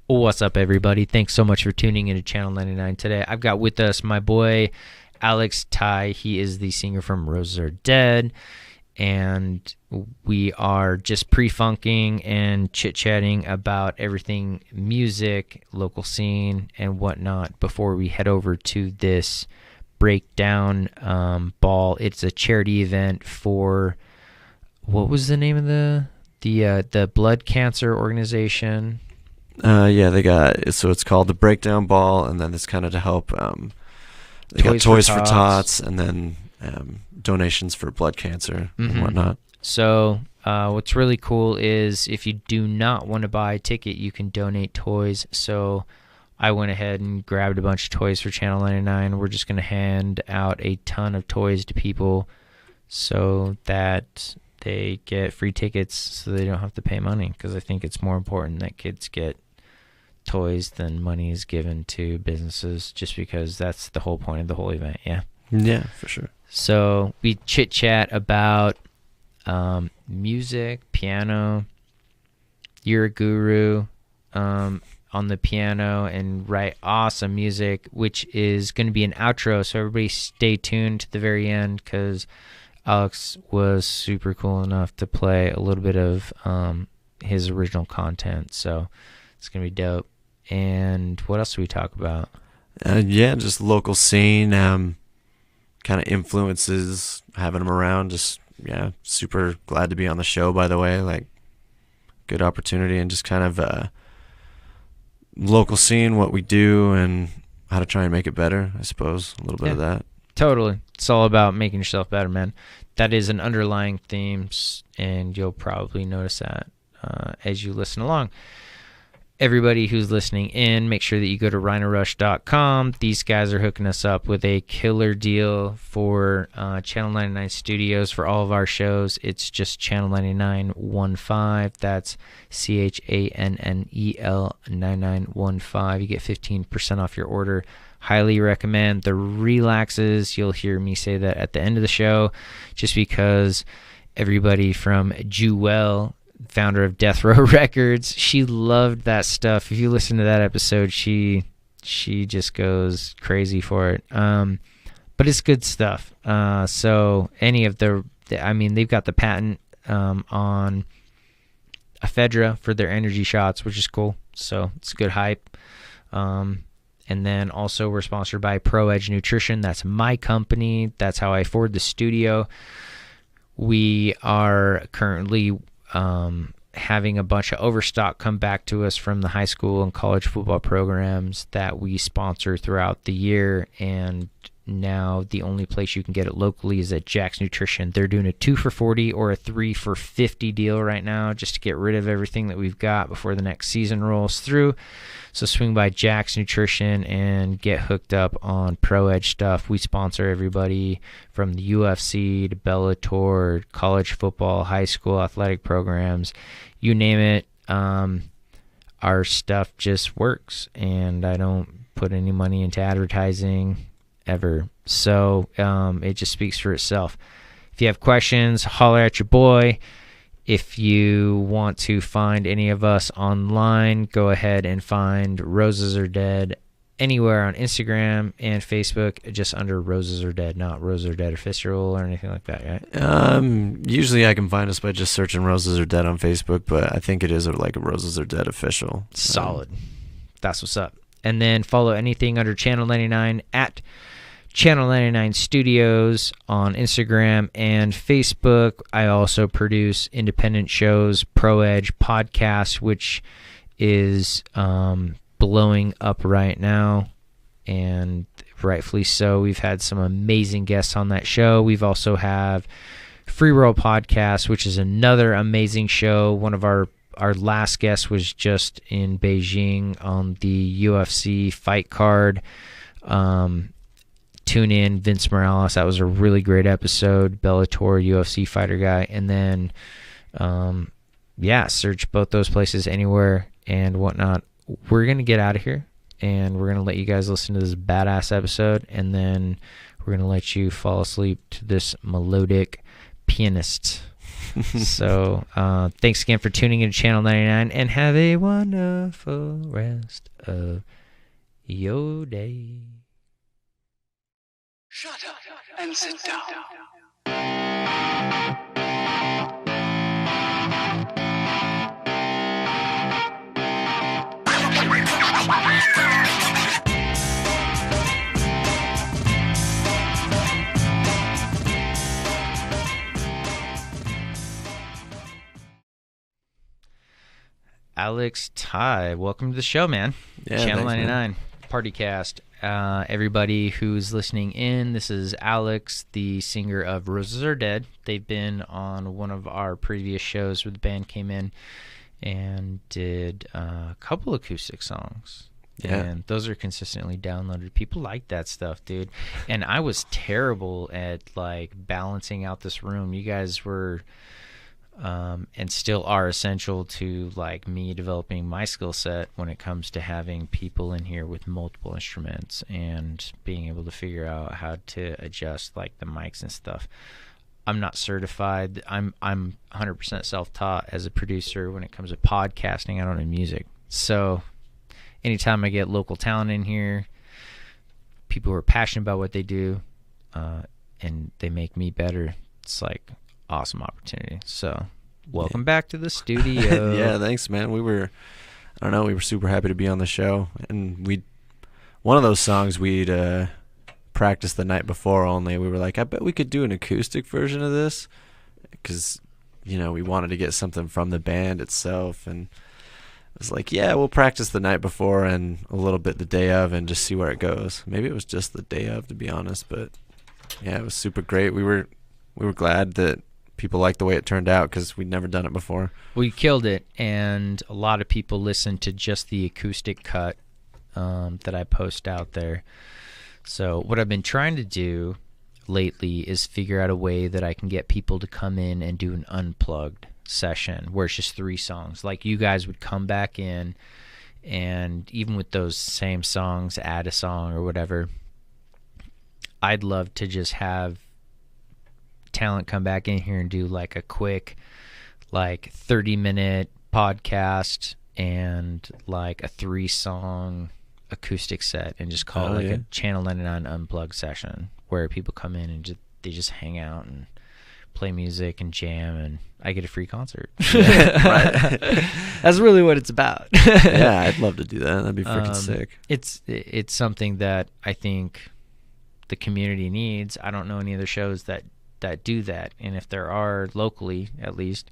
What's up, everybody? Thanks so much for tuning into Channel 99 today. I've got with us my boy, Alex Tighe. He is the singer from Roses Are Dead, and we are just pre-funking and chit-chatting about everything music, local scene, and whatnot before we head over to this breakdown ball. It's a charity event for, what was the name of the blood cancer organization? They got, so it's called the Breakdown Ball, and then it's kind of to help, they got Toys for Tots, and then donations for blood cancer and whatnot. So what's really cool is if you do not want to buy a ticket, you can donate toys. So I went ahead and grabbed a bunch of toys for Channel 99. We're just going to hand out a ton of toys to people so that they get free tickets so they don't have to pay money, because I think it's more important that kids get toys than money is given to businesses, just because that's the whole point of the whole event. Yeah, for sure. So we chit chat about music, piano. You're a guru on the piano and write awesome music, which is going to be an outro, so everybody stay tuned to the very end, because Alex was super cool enough to play a little bit of his original content, so it's going to be dope. And what else do we talk about? Just local scene, kind of influences, having them around. Just, super glad to be on the show, by the way. Like, good opportunity, and just kind of local scene, what we do, and how to try and make it better, I suppose. A little bit of that. Totally. It's all about making yourself better, man. That is an underlying theme, and you'll probably notice that as you listen along. Everybody who's listening in, make sure that you go to rhinorush.com. These guys are hooking us up with a killer deal for Channel 99 Studios for all of our shows. It's just Channel 9915. That's CHANNEL 9915. You get 15% off your order. Highly recommend the relaxes. You'll hear me say that at the end of the show, just because everybody from Jewel, founder of Death Row Records, she loved that stuff. If you listen to that episode, she just goes crazy for it. But it's good stuff. So any of they've got the patent on ephedra for their energy shots, which is cool. So it's good hype. And then also we're sponsored by Pro Edge Nutrition. That's my company. That's how I afford the studio. We are currently having a bunch of overstock come back to us from the high school and college football programs that we sponsor throughout the year, and now the only place you can get it locally is at Jack's Nutrition. They're doing a 2 for $40 or a 3 for $50 deal right now, just to get rid of everything that we've got before the next season rolls through. So swing by Jack's Nutrition and get hooked up on Pro Edge stuff. We sponsor everybody from the UFC to Bellator, college football, high school athletic programs, you name it. Our stuff just works, and I don't put any money into advertising ever. So it just speaks for itself. If you have questions, holler at your boy. If you want to find any of us online, go ahead and find Roses Are Dead anywhere on Instagram and Facebook, just under Roses Are Dead, not Roses Are Dead Official or anything like that, right? Usually I can find us by just searching Roses Are Dead on Facebook, but I think it is like a Roses Are Dead Official. Solid. That's what's up. And then follow anything under Channel 99 at Channel 99 Studios on Instagram and Facebook. I also produce independent shows, Pro Edge Podcast, which is blowing up right now, and rightfully so. We've had some amazing guests on that show. We've also have Free Roll Podcast, which is another amazing show. One of our last guests was just in Beijing on the UFC fight card. Tune in, Vince Morales. That was a really great episode. Bellator UFC fighter guy. And then, search both those places anywhere and whatnot. We're going to get out of here, and we're going to let you guys listen to this badass episode, and then we're going to let you fall asleep to this melodic pianist. So thanks again for tuning in to Channel 99, and have a wonderful rest of your day. Shut up and sit down. Alex Tighe, welcome to the show, man. Yeah, Channel thanks, 99 Party Cast. Everybody who's listening in, this is Alex, the singer of Roses Are Dead. They've been on one of our previous shows where the band came in and did a couple acoustic songs. Yeah. And those are consistently downloaded. People like that stuff, dude. And I was terrible at like balancing out this room. You guys were and still are essential to like me developing my skill set when it comes to having people in here with multiple instruments and being able to figure out how to adjust like the mics and stuff. I'm not certified. I'm 100% self-taught as a producer when it comes to podcasting. I don't know music. So anytime I get local talent in here, people who are passionate about what they do, and they make me better, it's like awesome opportunity. So welcome back to the studio. Yeah, thanks, man. We were super happy to be on the show, and one of those songs we'd practiced the night before only. We were like, I bet we could do an acoustic version of this, because we wanted to get something from the band itself, and I was like, yeah, we'll practice the night before and a little bit the day of and just see where it goes. Maybe it was just the day of, to be honest, but yeah, it was super great. We were glad that people liked the way it turned out, because we'd never done it before. Well, you killed it, and a lot of people listened to just the acoustic cut that I post out there. So what I've been trying to do lately is figure out a way that I can get people to come in and do an unplugged session where it's just 3 songs. Like you guys would come back in, and even with those same songs, add a song or whatever. I'd love to just have talent come back in here and do like a quick like 30-minute podcast and like a 3-song acoustic set, and just call it a Channel 99 unplugged session where people come in and they just hang out and play music and jam, and I get a free concert. Yeah, right. That's really what it's about. Yeah, I'd love to do that. That'd be freaking sick. It's something that I think the community needs. I don't know any other shows that do that, and if there are locally, at least,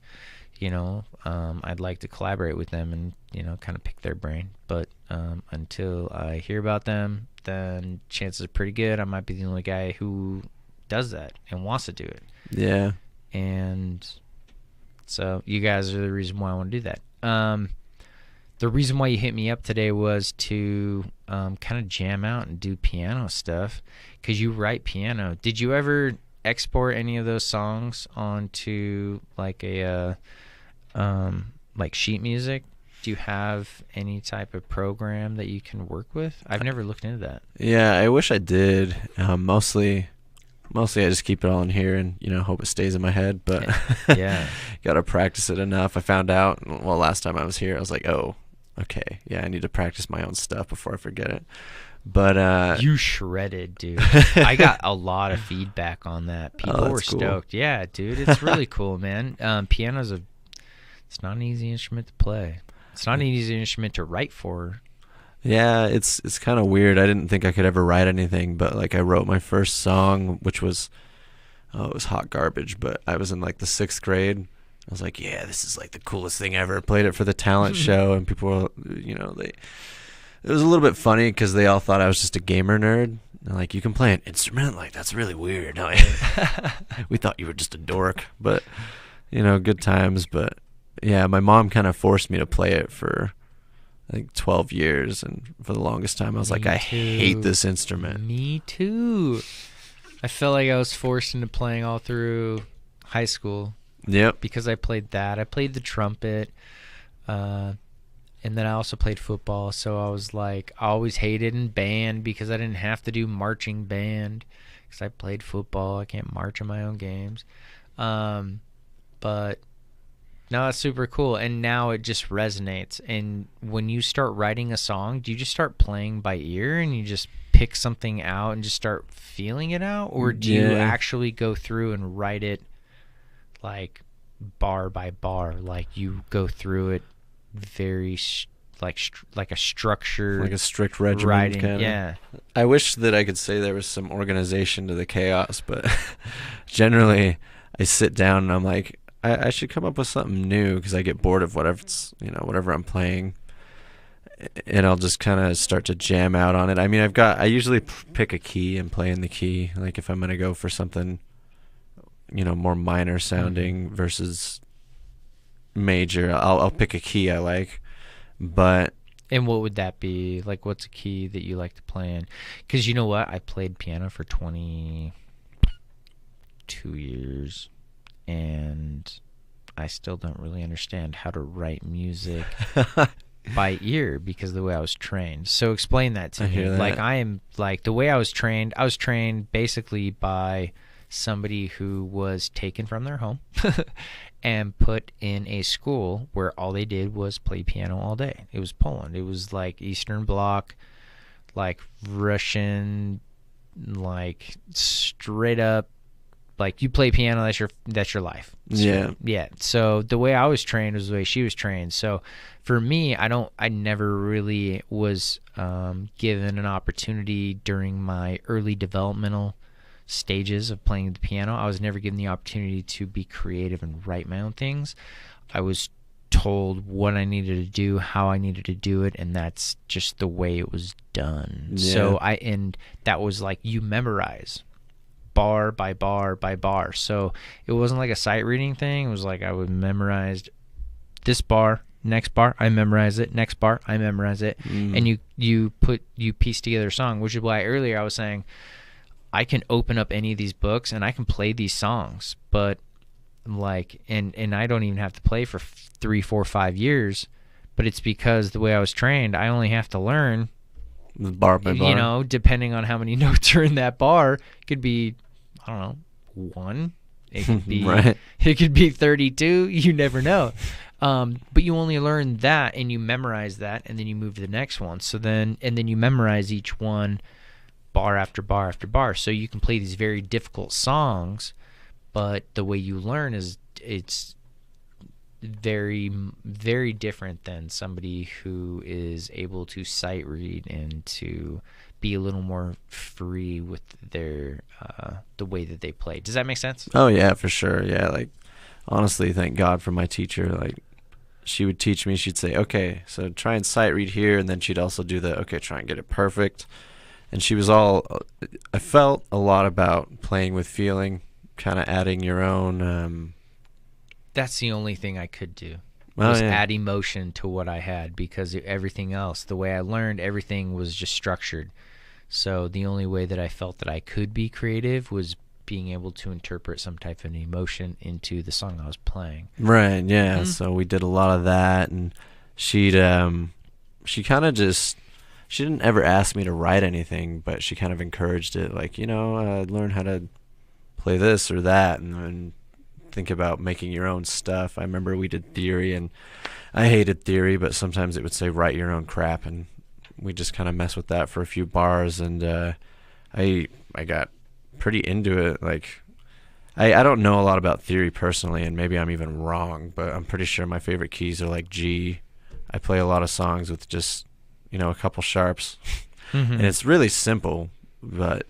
I'd like to collaborate with them and kind of pick their brain. But until I hear about them, then chances are pretty good I might be the only guy who does that and wants to do it. Yeah. And so you guys are the reason why I want to do that. The reason why you hit me up today was to kind of jam out and do piano stuff, because you write piano. Did you ever export any of those songs onto like a like sheet music? Do you have any type of program that you can work with? I've never looked into that. Yeah, I wish I did. Mostly I just keep it all in here and hope it stays in my head, but yeah. Gotta practice it enough. I found out, well, last time I was here I was like, oh, okay, yeah, I need to practice my own stuff before I forget it. But you shredded, dude. I got a lot of feedback on that. People were stoked. Cool. Yeah, dude, it's really cool, man. Piano's it's not an easy instrument to play. It's not an easy instrument to write for. Yeah, it's kind of weird. I didn't think I could ever write anything, but like I wrote my first song, which was it was hot garbage, but I was in like the 6th grade. I was like, yeah, this is like the coolest thing ever. Played it for the talent show, and people were, it was a little bit funny because they all thought I was just a gamer nerd. They're like, you can play an instrument? Like, that's really weird. We thought you were just a dork, but good times. But yeah, my mom kind of forced me to play it for like 12 years, and for the longest time I was like, I hate this instrument. Me too. I felt like I was forced into playing all through high school. Yep. Because I played that. I played the trumpet, and then I also played football. So I was like, I always hated in band because I didn't have to do marching band because I played football. I can't march in my own games. But no, that's super cool. And now it just resonates. And when you start writing a song, do you just start playing by ear and you just pick something out and just start feeling it out? Or do you Yeah. actually go through and write it like bar by bar? Like you go through it very like a structured Like a strict regimen writing. kind of. Yeah. I wish that I could say there was some organization to the chaos, but generally I sit down and I'm like, I should come up with something new because I get bored of whatever I'm playing, and I'll just kind of start to jam out on it. I mean, I usually pick a key and play in the key. Like if I'm gonna go for something, more minor sounding versus major, I'll pick a key I like, but. And what would that be? Like, what's a key that you like to play in? Because you know what? I played piano for 22 years, and I still don't really understand how to write music by ear because of the way I was trained. So explain that to I me. hear that. Like, the way I was trained basically by somebody who was taken from their home and put in a school where all they did was play piano all day. It was Poland. It was like Eastern Bloc, like Russian, like straight up, like you play piano, that's your life. Yeah. Yeah. So the way I was trained was the way she was trained. So for me, I never really was given an opportunity during my early developmental stages of playing the piano. I was never given the opportunity to be creative and write my own things. I was told what I needed to do, how I needed to do it, and that's just the way it was done. Yeah. So that was like you memorize bar by bar by bar. So it wasn't like a sight reading thing. It was like I would memorize this bar, next bar I memorize it, next bar I memorize it, and you piece together a song, which is why earlier I was saying I can open up any of these books and I can play these songs, but like, and I don't even have to play for 3, 4, 5 years, but it's because the way I was trained, I only have to learn Bar by bar. Depending on how many notes are in that bar. It could be, I don't know, 1. It could be, Right. It could be 32. You never know. But you only learn that and you memorize that, and then you move to the next one. And then you memorize each one bar after bar after bar. So you can play these very difficult songs, but the way you learn is it's very, very different than somebody who is able to sight read and to be a little more free with their the way that they play. Does that make sense? Oh yeah, for sure. Yeah, like honestly, thank God for my teacher. Like she would teach me, she'd say, okay, so try and sight read here, and then she'd also do try and get it perfect. And she was I felt a lot about playing with feeling, kind of adding your own. That's the only thing I could do. Oh, Was yeah. add emotion to what I had, because everything else, the way I learned, everything was just structured. So the only way that I felt that I could be creative was being able to interpret some type of emotion into the song I was playing. Right, yeah. So we did a lot of that, and she kind of just, she didn't ever ask me to write anything, but she kind of encouraged it, like, learn how to play this or that, and then think about making your own stuff. I remember we did theory, and I hated theory, but sometimes it would say write your own crap, and we just kind of mess with that for a few bars, and I got pretty into it. Like I don't know a lot about theory personally, and maybe I'm even wrong, but I'm pretty sure my favorite keys are like G. I play a lot of songs with just a couple sharps, and it's really simple, but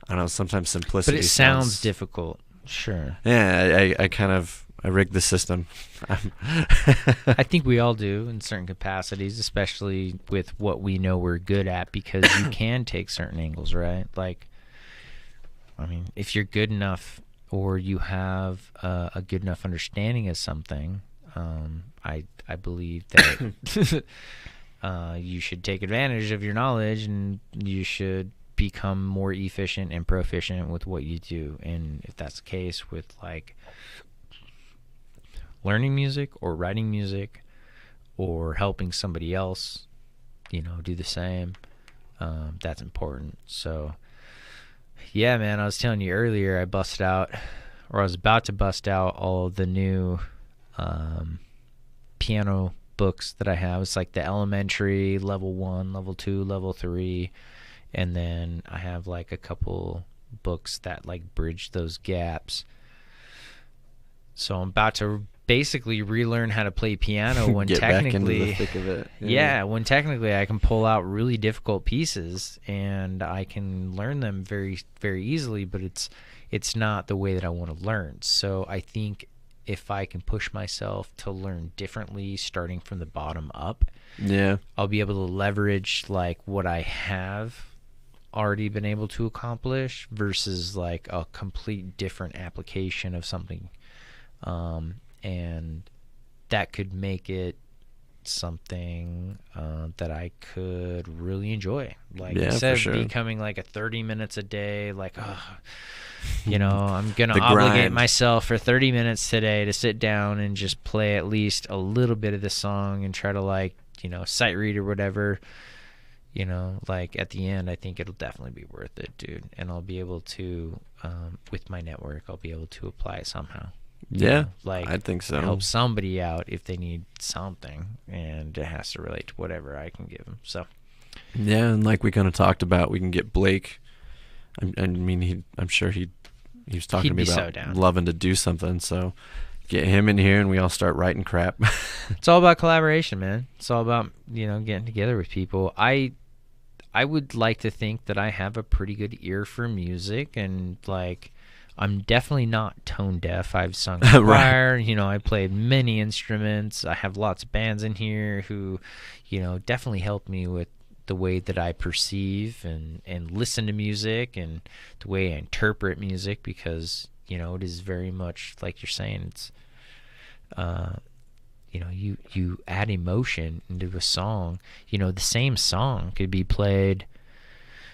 I don't know, sometimes simplicity But it sounds difficult. Sure. Yeah, I rigged the system. I think we all do in certain capacities, especially with what we know we're good at, because you can take certain angles, right? Like, I mean, if you're good enough or you have a good enough understanding of something, I believe that you should take advantage of your knowledge, and you should become more efficient and proficient with what you do. And if that's the case with like learning music or writing music or helping somebody else, do the same, that's important. So yeah, man, I was telling you earlier, I busted out or I was about to bust out all of the new piano books that I have. It's like the elementary, level 1, level 2, level 3, and then I have like a couple books that like bridge those gaps. So I'm about to basically relearn how to play piano when Get technically back into the thick of it. when technically I can pull out really difficult pieces and I can learn them very, very easily, but it's not the way that I want to learn. So I think if I can push myself to learn differently, starting from the bottom up, I'll be able to leverage like what I have already been able to accomplish versus like a complete different application of something. And that could make it something that I could really enjoy. Like instead of becoming like a 30 minutes a day, like, I'm going to obligate myself for 30 minutes today to sit down and just play at least a little bit of the song and try to like, sight read or whatever. Like at the end, I think it'll definitely be worth it, dude. And I'll be able to, with my network, I'll be able to apply it somehow. Yeah, like I think so. Help somebody out if they need something, and it has to relate to whatever I can give them. So, yeah, and like we kind of talked about, we can get Blake. I'm sure he was talking to me about loving to do something. So, get him in here, and we all start writing crap. It's all about collaboration, man. It's all about getting together with people. I would like to think that I have a pretty good ear for music, and like. I'm definitely not tone deaf. I've sung in choir, I played many instruments. I have lots of bands in here who, definitely help me with the way that I perceive and listen to music and the way I interpret music because, it is very much like you're saying, it's, you add emotion into a song. The same song could be played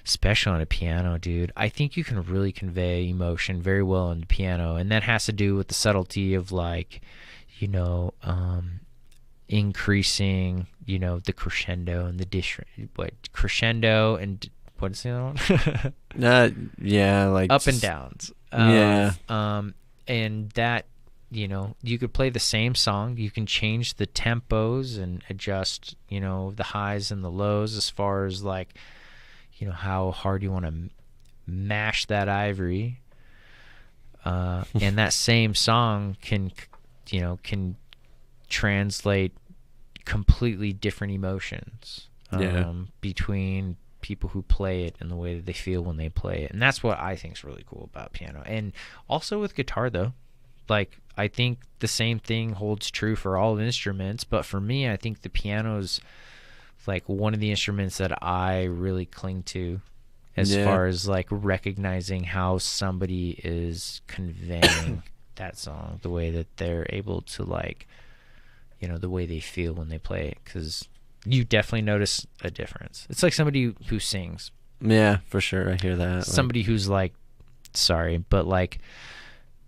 especially on a piano, dude. I think you can really convey emotion very well on the piano, and that has to do with the subtlety of like, increasing, the crescendo and the crescendo and what's the other one? Yeah, like up and downs. And that, you could play the same song. You can change the tempos and adjust, the highs and the lows as far as like. How hard you want to mash that ivory, and that same song can translate completely different emotions between people who play it and the way that they feel when they play it, and that's what I think is really cool about piano, and also with guitar though. Like I think the same thing holds true for all instruments, but for me, I think the piano's like one of the instruments that I really cling to as far as like recognizing how somebody is conveying that song, the way that they're able to like, the way they feel when they play it. Cause you definitely notice a difference. It's like somebody who sings. Yeah, for sure. I hear that. Somebody who's like, sorry, but like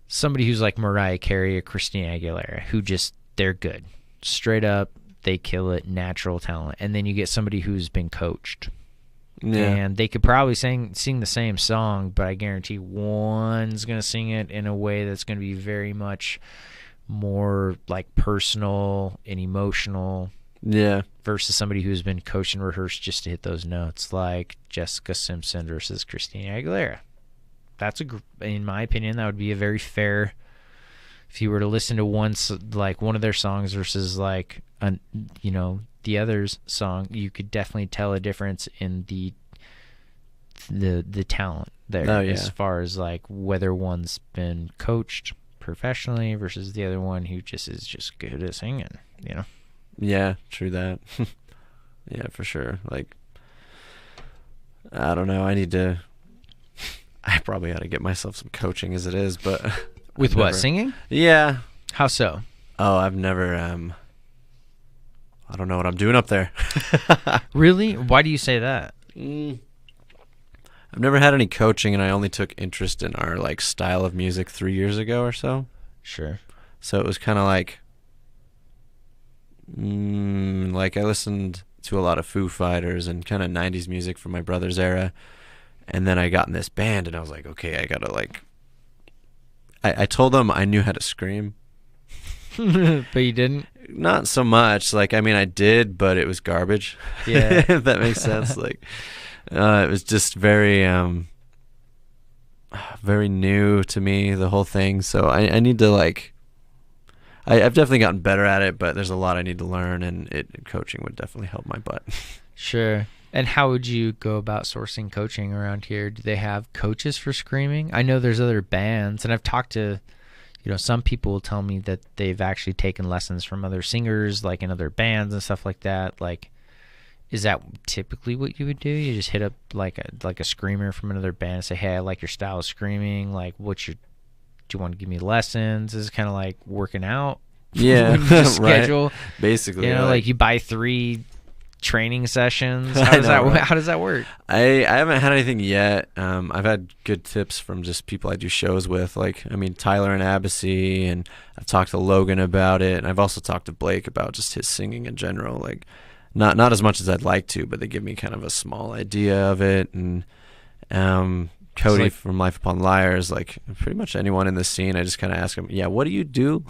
somebody who's like Mariah Carey or Christina Aguilera who just, they're good. Straight up. They kill it, natural talent. And then you get somebody who's been coached. And they could probably sing the same song, but I guarantee one's going to sing it in a way that's going to be very much more like personal and emotional. Yeah. Versus somebody who's been coached and rehearsed just to hit those notes, like Jessica Simpson versus Christina Aguilera. In my opinion, that would be a very fair. If you were to listen to one of their songs versus like the other's song, you could definitely tell a difference in the talent there as far as like whether one's been coached professionally versus the other one who just is just good at singing. Yeah, true that. Yeah, for sure. Like, I don't know. I probably ought to get myself some coaching as it is, but. With what, singing? Yeah. How so? Oh, I've never, I don't know what I'm doing up there. Really? Why do you say that? I've never had any coaching, and I only took interest in our, like, style of music 3 years ago or so. Sure. So it was kind of like I listened to a lot of Foo Fighters and kind of 90s music from my brother's era, and then I got in this band, and I was like, okay, I got to, like, I told them I knew how to scream. But you didn't? Not so much. Like, I mean, I did, but it was garbage. Yeah. If that makes sense. Like, it was just very, very new to me, the whole thing. So I need to, like, I've definitely gotten better at it, but there's a lot I need to learn, and coaching would definitely help my butt. Sure. And how would you go about sourcing coaching around here? Do they have coaches for screaming? I know there's other bands, and I've talked to, some people will tell me that they've actually taken lessons from other singers, like in other bands and stuff like that. Like, is that typically what you would do? You just hit up like a screamer from another band and say, "Hey, I like your style of screaming. Like, do you want to give me lessons?" Is it kind of like working out? Yeah, When you just right. schedule, Basically, like you buy 3 training sessions. How does that work? I haven't had anything yet. I've had good tips from just people I do shows with, like, I mean, Tyler and Abbasi, and I've talked to Logan about it, and I've also talked to Blake about just his singing in general. Like, not as much as I'd like to, but they give me kind of a small idea of it. And Cody from Life Upon Liars, like pretty much anyone in the scene, I just kind of ask him, "Yeah, what do you do?"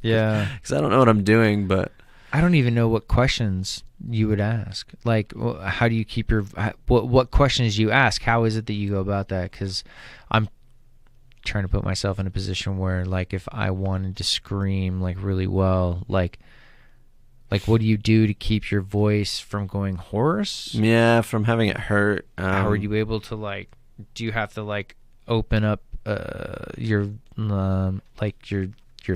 Yeah, because I don't know what I'm doing, but I don't even know what questions you would ask. Like, how do you keep your what questions do you ask? How is it that you go about that? Because I'm trying to put myself in a position where, like, if I wanted to scream like really well, like what do you do to keep your voice from going hoarse? Yeah, from having it hurt. How are you able to, like, do you have to like open up your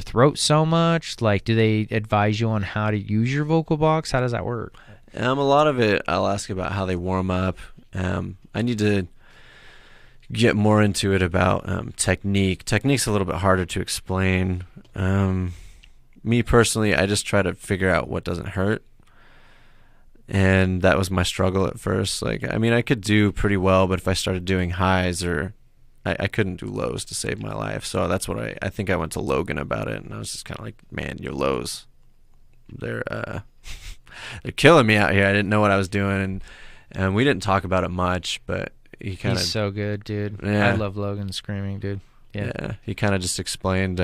throat so much? Like, do they advise you on how to use your vocal box? How does that work? A lot of it I'll ask about how they warm up. I need to get more into it about technique. Technique's a little bit harder to explain. Me personally, I just try to figure out what doesn't hurt. And that was my struggle at first. Like, I mean, I could do pretty well, but if I started doing highs, or I couldn't do lows to save my life. So that's what I think I went to Logan about it, and I was just kind of like, "Man, your lows, they're they're killing me out here." I didn't know what I was doing, and we didn't talk about it much, but he's so good, dude. Yeah. I love Logan screaming, dude. Yeah, he kind of just explained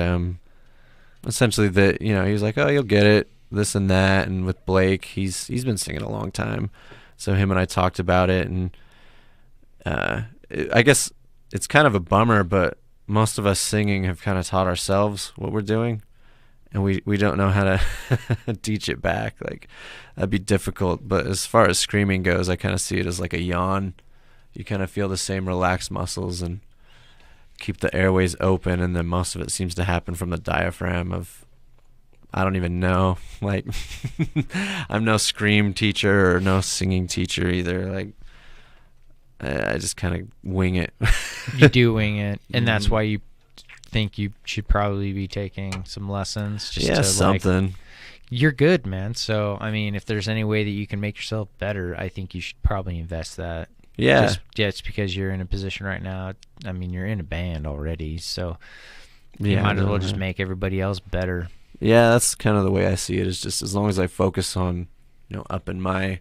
essentially that, he was like, "Oh, you'll get it, this and that." And with Blake, he's been singing a long time, so him and I talked about it, and I guess it's kind of a bummer, but most of us singing have kind of taught ourselves what we're doing, and we don't know how to teach it back. Like, that'd be difficult. But as far as screaming goes, I kind of see it as like a yawn. You kind of feel the same relaxed muscles and keep the airways open, and then most of it seems to happen from the diaphragm of, I don't even know. Like, I'm no scream teacher or no singing teacher either. Like, I just kind of wing it. You do wing it, and that's why you think you should probably be taking some lessons. Just to, something. Like, you're good, man. So, I mean, if there's any way that you can make yourself better, I think you should probably invest that. Yeah. Just because you're in a position right now. I mean, you're in a band already, so you Yeah, might as well just make everybody else better. Yeah, that's kind of the way I see it. Is just as long as I focus on, upping my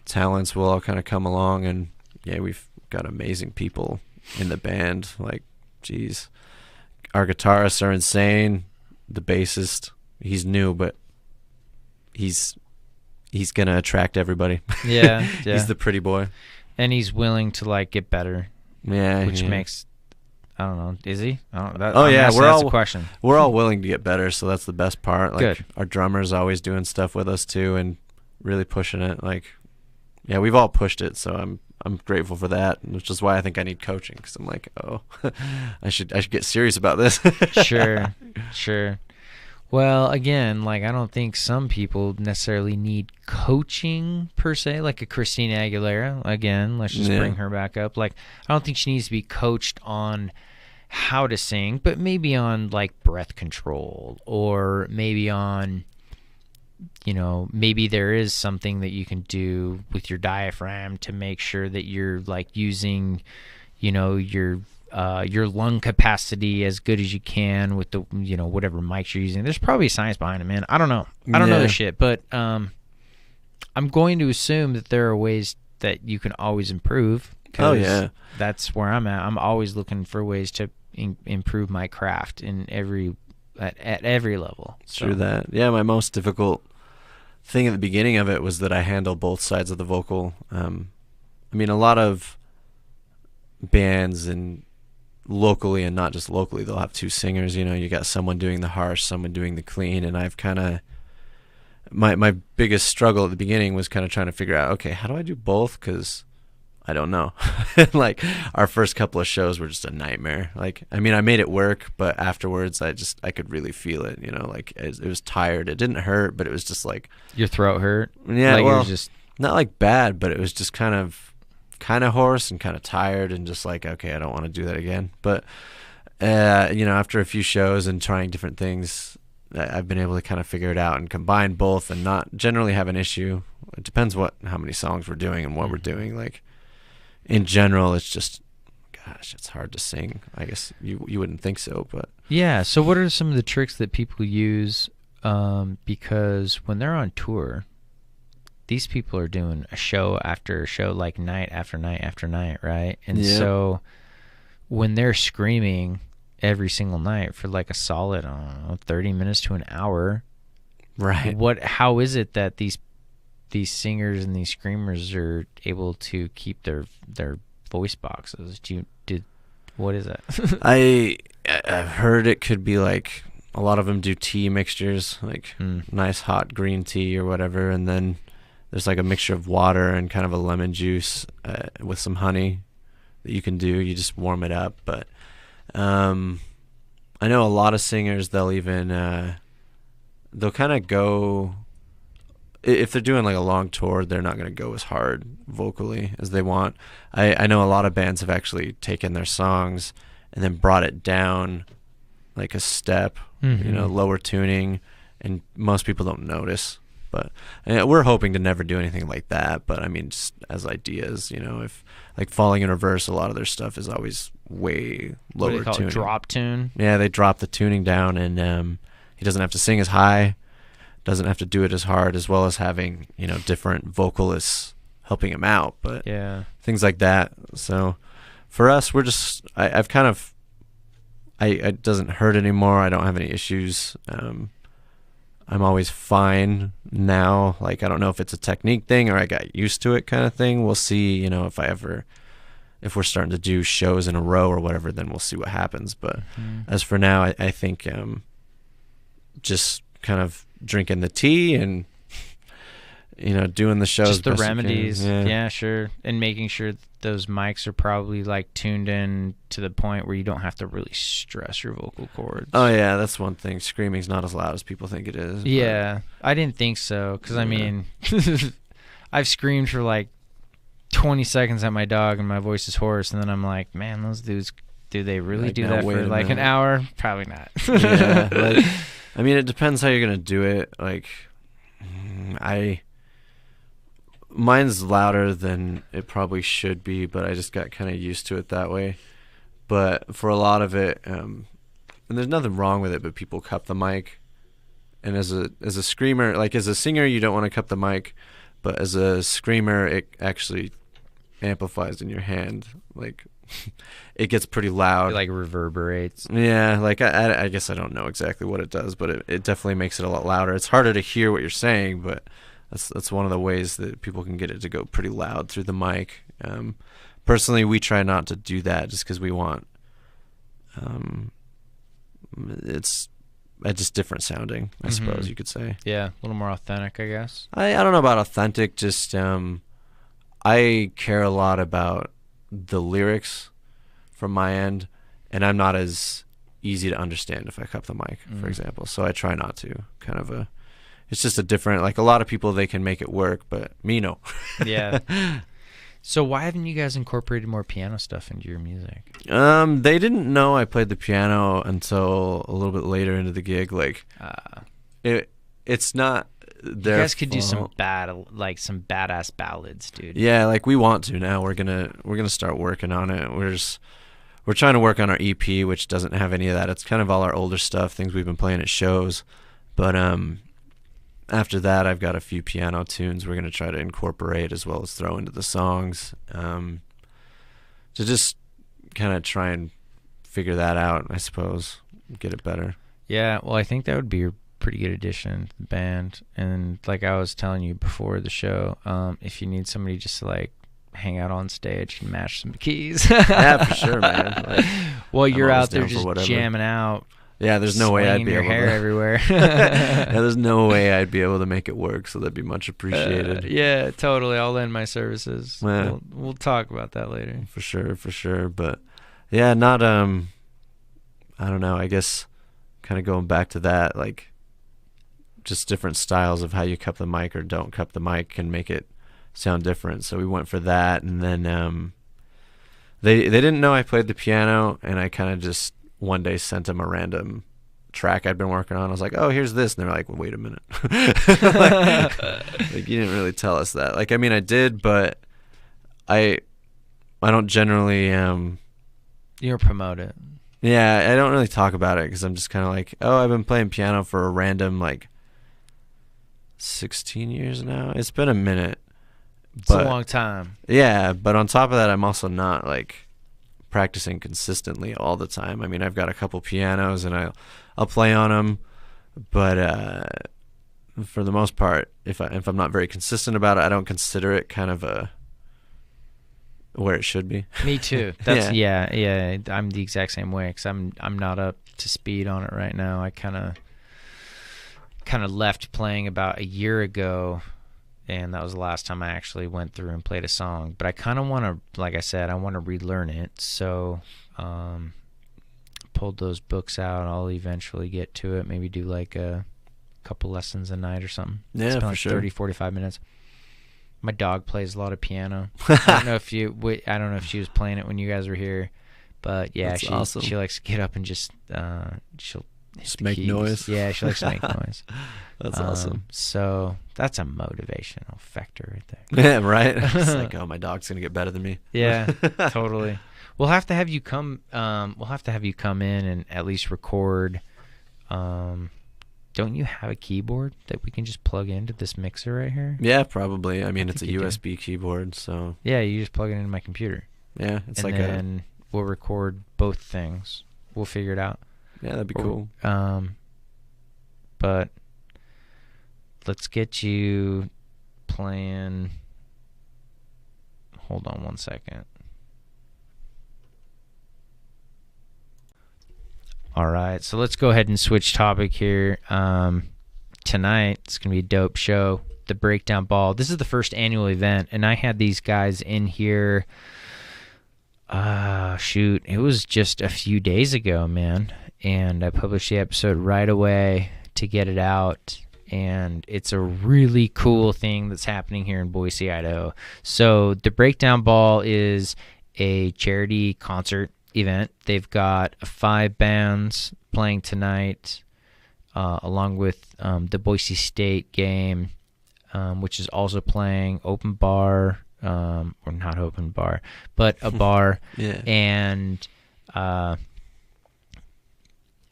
talents, will all kind of come along. And yeah, we've got amazing people in the band. Like, geez, our guitarists are insane. The bassist, he's new, but he's gonna attract everybody. Yeah. He's the pretty boy. And he's willing to, like, get better. Yeah, which makes, I don't know, is he? That's a question. We're all willing to get better, so that's the best part. Like, good. Our drummer's always doing stuff with us too, and really pushing it. Like, yeah, we've all pushed it, so I'm grateful for that, which is why I think I need coaching, because I'm like, oh, I should get serious about this. Sure. Well, again, like, I don't think some people necessarily need coaching per se, like a Christina Aguilera. Again, let's just bring her back up. Like, I don't think she needs to be coached on how to sing, but maybe on, like, breath control, or maybe on, maybe there is something that you can do with your diaphragm to make sure that you're, like, using, your lung capacity as good as you can with the, whatever mics you're using. There's probably science behind it, man. I don't know. I don't know this shit, but I'm going to assume that there are ways that you can always improve. Oh, yeah. That's where I'm at. I'm always looking for ways to improve my craft in at every level. True that. Yeah, my most difficult thing at the beginning of it was that I handle both sides of the vocal. I mean, a lot of bands and locally and not just locally, they'll have two singers. You know, you got someone doing the harsh, someone doing the clean, and I've kind of my biggest struggle at the beginning was kind of trying to figure out, okay, how do I do both? Because I don't know. Like, our first couple of shows were just a nightmare. Like, I mean, I made it work, but afterwards I could really feel it, you know, like it was tired. It didn't hurt, but it was just like, your throat hurt? yeah, like, well, it was just not like bad, but it was just kind of hoarse and kind of tired and just like, okay, I don't want to do that again. But you know, after a few shows and trying different things, I've been able to kind of figure it out and combine both and not generally have an issue. It depends how many songs we're doing and what we're doing. Like, in general, it's just, gosh, it's hard to sing. I guess you wouldn't think so, but yeah. So what are some of the tricks that people use? Because when they're on tour, these people are doing a show after show, like night after night after night, right? And so when they're screaming every single night for like a solid, I don't know, 30 minutes to an hour, right? How is it that these singers and these screamers are able to keep their voice boxes? What is it? I've heard it could be like a lot of them do tea mixtures, like nice hot green tea or whatever, and then there's like a mixture of water and kind of a lemon juice with some honey that you can do. You just warm it up. But I know a lot of singers, they'll even they'll kind of go, if they're doing like a long tour, they're not going to go as hard vocally as they want. I know a lot of bands have actually taken their songs and then brought it down like a step, you know, lower tuning, and most people don't notice. But we're hoping to never do anything like that. But I mean, just as ideas, you know, if like Falling in Reverse, a lot of their stuff is always way lower What do you call tuning. it, drop tune? Yeah, they drop the tuning down, and he doesn't have to sing as high, doesn't have to do it as hard, as well as having, you know, different vocalists helping him out. But Yeah. things like that. So for us, we're just I've kind of it doesn't hurt anymore. I don't have any issues. I'm always fine now. Like, I don't know if it's a technique thing or I got used to it kind of thing. We'll see, you know, if we're starting to do shows in a row or whatever, then we'll see what happens. But as for now, I think just kind of drinking the tea and, you know, doing the shows. Just the best you can. remedies. Yeah. Yeah, sure. And making sure those mics are probably like tuned in to the point where you don't have to really stress your vocal cords. Oh, yeah, that's one thing. Screaming's not as loud as people think it is. Yeah, I didn't think so. Because, I mean, I've screamed for like 20 seconds at my dog and my voice is hoarse. And then I'm like, man, those dudes, do they really Like, do now that wait for a like an minute. hour? Probably not. Yeah, like, I mean, it depends how you're gonna do it. Like, mine's louder than it probably should be, but I just got kind of used to it that way. But for a lot of it, and there's nothing wrong with it, but people cup the mic. And as a screamer, like as a singer, you don't want to cup the mic, but as a screamer, it actually amplifies in your hand. Like, it gets pretty loud. It like reverberates. Yeah, like I guess I don't know exactly what it does, but it definitely makes it a lot louder. It's harder to hear what you're saying, but that's one of the ways that people can get it to go pretty loud through the mic. Personally, we try not to do that just because we want it's just different sounding, I suppose you could say. Yeah, a little more authentic, I guess. I don't know about authentic, just I care a lot about the lyrics from my end, and I'm not as easy to understand if I cup the mic, for example. So I try not to. It's just a different, like a lot of people, they can make it work, but me, no. Yeah. So why haven't you guys incorporated more piano stuff into your music? They didn't know I played the piano until a little bit later into the gig. Like, it's not their You guys could do some fault. some badass ballads, dude. Yeah, like we want to now. We're gonna start working on it. We're trying to work on our EP, which doesn't have any of that. It's kind of all our older stuff, things we've been playing at shows. But after that, I've got a few piano tunes we're gonna try to incorporate as well as throw into the songs, to just kind of try and figure that out, I suppose, get it better. Yeah, well, I think that would be a pretty good addition to the band. And like I was telling you before the show, if you need somebody just to like hang out on stage and mash some keys. Yeah, for sure, man. Like, while you're always out there down for just whatever. jamming out. Yeah, there's no way I'd swinging be your able hair to. everywhere. Yeah, there's no way I'd be able to make it work, so that'd be much appreciated. Yeah, totally. I'll lend my services. Yeah. We'll talk about that later. For sure. But yeah, not I don't know, I guess kind of going back to that, like just different styles of how you cup the mic or don't cup the mic can make it sound different. So we went for that, and then they didn't know I played the piano, and I kind of just one day sent them a random track I'd been working on. I was like, "Oh, here's this," and they're like, well, "Wait a minute, like you didn't really tell us that." Like, I mean, I did, but I don't generally You promote it. yeah, I don't really talk about it because I'm just kind of like, oh, I've been playing piano for a random like 16 years now. It's been a minute. It's a long time. Yeah, but on top of that, I'm also not like practicing consistently all the time. I mean, I've got a couple pianos and I'll play on them, but for the most part, if I'm not very consistent about it, I don't consider it kind of a where it should be. Me too. That's yeah. I'm the exact same way because I'm not up to speed on it right now. I kind of left playing about a year ago, and that was the last time I actually went through and played a song. But I kind of want to, like I said, I want to relearn it. So pulled those books out. I'll eventually get to it. Maybe do like a couple lessons a night or something. Yeah, Spend for like sure. 30, 45 minutes. My dog plays a lot of piano. I don't know if she was playing it when you guys were here, but yeah, That's awesome. She likes to get up and just she'll hit Just the make keys. noise. Yeah, she likes to make noise. That's awesome. So that's a motivational factor right there. Yeah, right. It's like, oh, my dog's gonna get better than me. Yeah, totally. We'll have to have you come. We'll have to have you come in and at least record. Don't you have a keyboard that we can just plug into this mixer right here? Yeah, probably. I mean, it's a think you do. USB keyboard, so Yeah, you just plug it into my computer. yeah, it's And like then we'll record both things. We'll figure it out. yeah, that'd be cool. But let's get you playing. Hold on one second. All right, so let's go ahead and switch topic here. Tonight, it's going to be a dope show, the Breakdown Ball. This is the first annual event, and I had these guys in here, it was just a few days ago, man, and I published the episode right away to get it out, and it's a really cool thing that's happening here in Boise, Idaho. So the Breakdown Ball is a charity concert event. They've got 5 bands playing tonight, along with the Boise State game, which is also playing open bar, or not open bar, but a bar. Yeah. And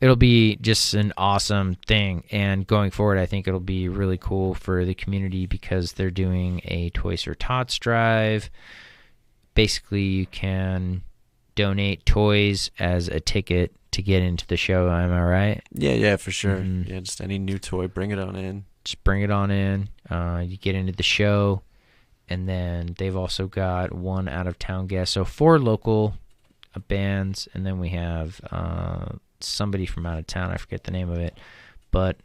it'll be just an awesome thing. And going forward, I think it'll be really cool for the community because they're doing a Toys for Tots drive. Basically, you can donate toys as a ticket to get into the show. Am I right? Yeah, for sure. Mhm. Yeah, just any new toy, bring it on in. Just bring it on in. You get into the show, and then they've also got 1 out-of-town guest. So 4 local bands, and then we have somebody from out of town. I forget the name of it. But,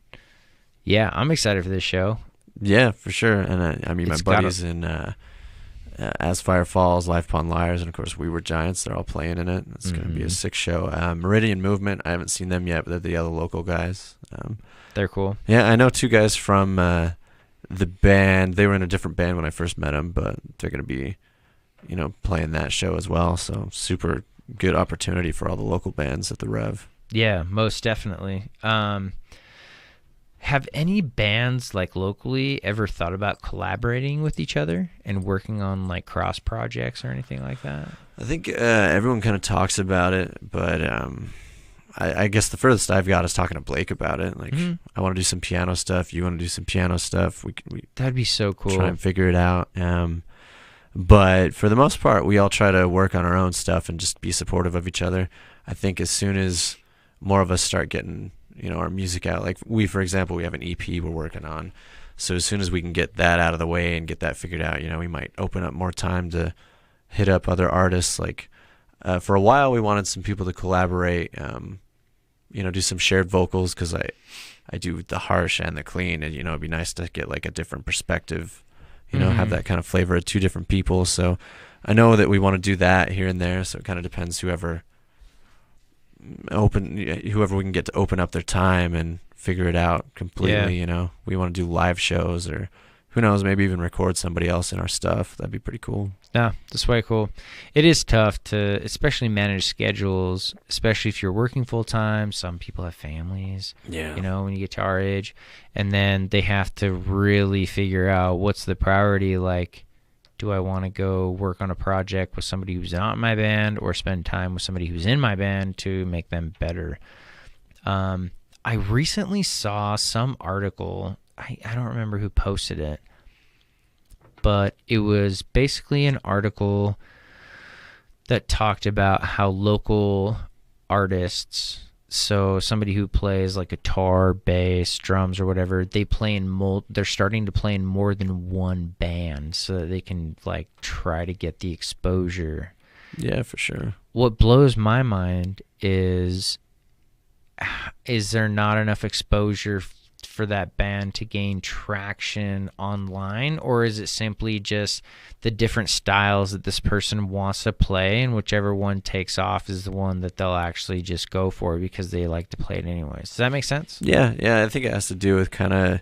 yeah, I'm excited for this show. Yeah, for sure. And I mean, my It's gotta- buddies in As Fire Falls, Life Upon Liars, and of course We Were Giants. They're all playing in it. It's going to be a Mhm. sick show. Meridian Movement. I haven't seen them yet, but they're the other local guys. They're cool. Yeah, I know 2 guys from the band. They were in a different band when I first met them, but they're going to be, playing that show as well. So super good opportunity for all the local bands at the Rev. Yeah, most definitely. Have any bands like locally ever thought about collaborating with each other and working on like cross projects or anything like that? I think everyone kind of talks about it, but I guess the furthest I've got is talking to Blake about it. Like, Mhm. I want to do some piano stuff. You want to do some piano stuff. We That'd be so cool. try and figure it out. But for the most part, we all try to work on our own stuff and just be supportive of each other. I think as soon as more of us start getting, our music out, like we, for example, we have an EP we're working on. So as soon as we can get that out of the way and get that figured out, we might open up more time to hit up other artists. Like for a while, we wanted some people to collaborate, do some shared vocals, because I do the harsh and the clean, and it'd be nice to get like a different perspective, have that kind of flavor of two different people. So I know that we want to do that here and there. So it kind of depends whoever we can get to open up their time and figure it out completely. We want to do live shows, or who knows, maybe even record somebody else in our stuff. That'd be pretty cool. Yeah, that's way cool. It is tough to especially manage schedules, especially if you're working full time. Some people have families, when you get to our age, and then they have to really figure out what's the priority. Like, do I want to go work on a project with somebody who's not in my band, or spend time with somebody who's in my band to make them better? I recently saw some article. I don't remember who posted it, but it was basically an article that talked about how local artists, so somebody who plays like guitar, bass, drums, or whatever, they're starting to play in more than one band so that they can like try to get the exposure. Yeah, for sure. What blows my mind is there not enough exposure for that band to gain traction online, or is it simply just the different styles that this person wants to play, and whichever one takes off is the one that they'll actually just go for because they like to play it anyways? Does that make sense? Yeah, I think it has to do with kind of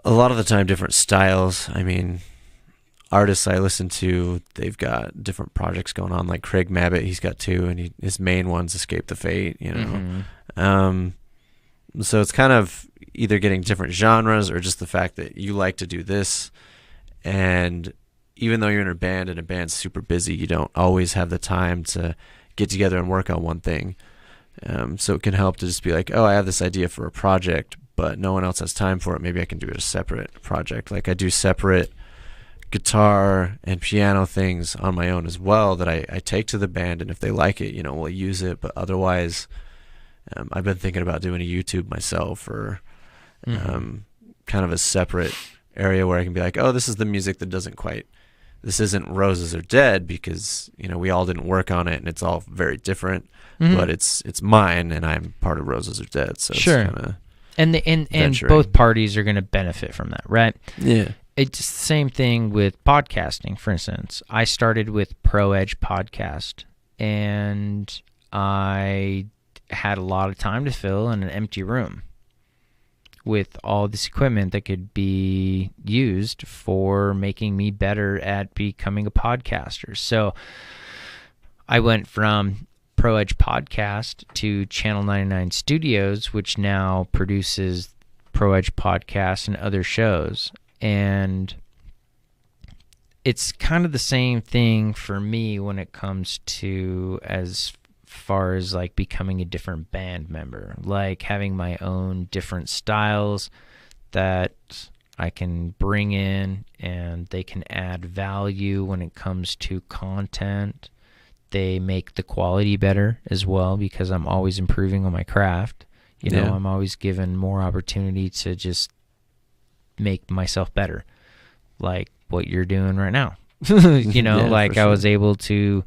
a lot of the time different styles. I mean, artists I listen to, they've got different projects going on. Like Craig Mabbitt, he's got two, and his main one's Escape the Fate. So it's kind of either getting different genres or just the fact that you like to do this. And even though you're in a band and a band's super busy, you don't always have the time to get together and work on one thing. So it can help to just be like, oh, I have this idea for a project, but no one else has time for it. Maybe I can do it a separate project. Like I do separate guitar and piano things on my own as well that I take to the band, and if they like it, we'll use it. But otherwise, I've been thinking about doing a YouTube myself, or kind of a separate area where I can be like, oh, this is the music that this isn't Roses Are Dead, because we all didn't work on it and it's all very different, but it's mine and I'm part of Roses Are Dead. So sure. It's kind of and both parties are going to benefit from that, right? Yeah. It's the same thing with podcasting. For instance, I started with Pro Edge Podcast, and I had a lot of time to fill in an empty room with all this equipment that could be used for making me better at becoming a podcaster. So I went from Pro Edge Podcast to Channel 99 Studios, which now produces Pro Edge Podcasts and other shows. And it's kind of the same thing for me when it comes to as far as like becoming a different band member, like having my own different styles that I can bring in, and they can add value when it comes to content. They make the quality better as well, because I'm always improving on my craft. I'm always given more opportunity to just make myself better, like what you're doing right now. I was able to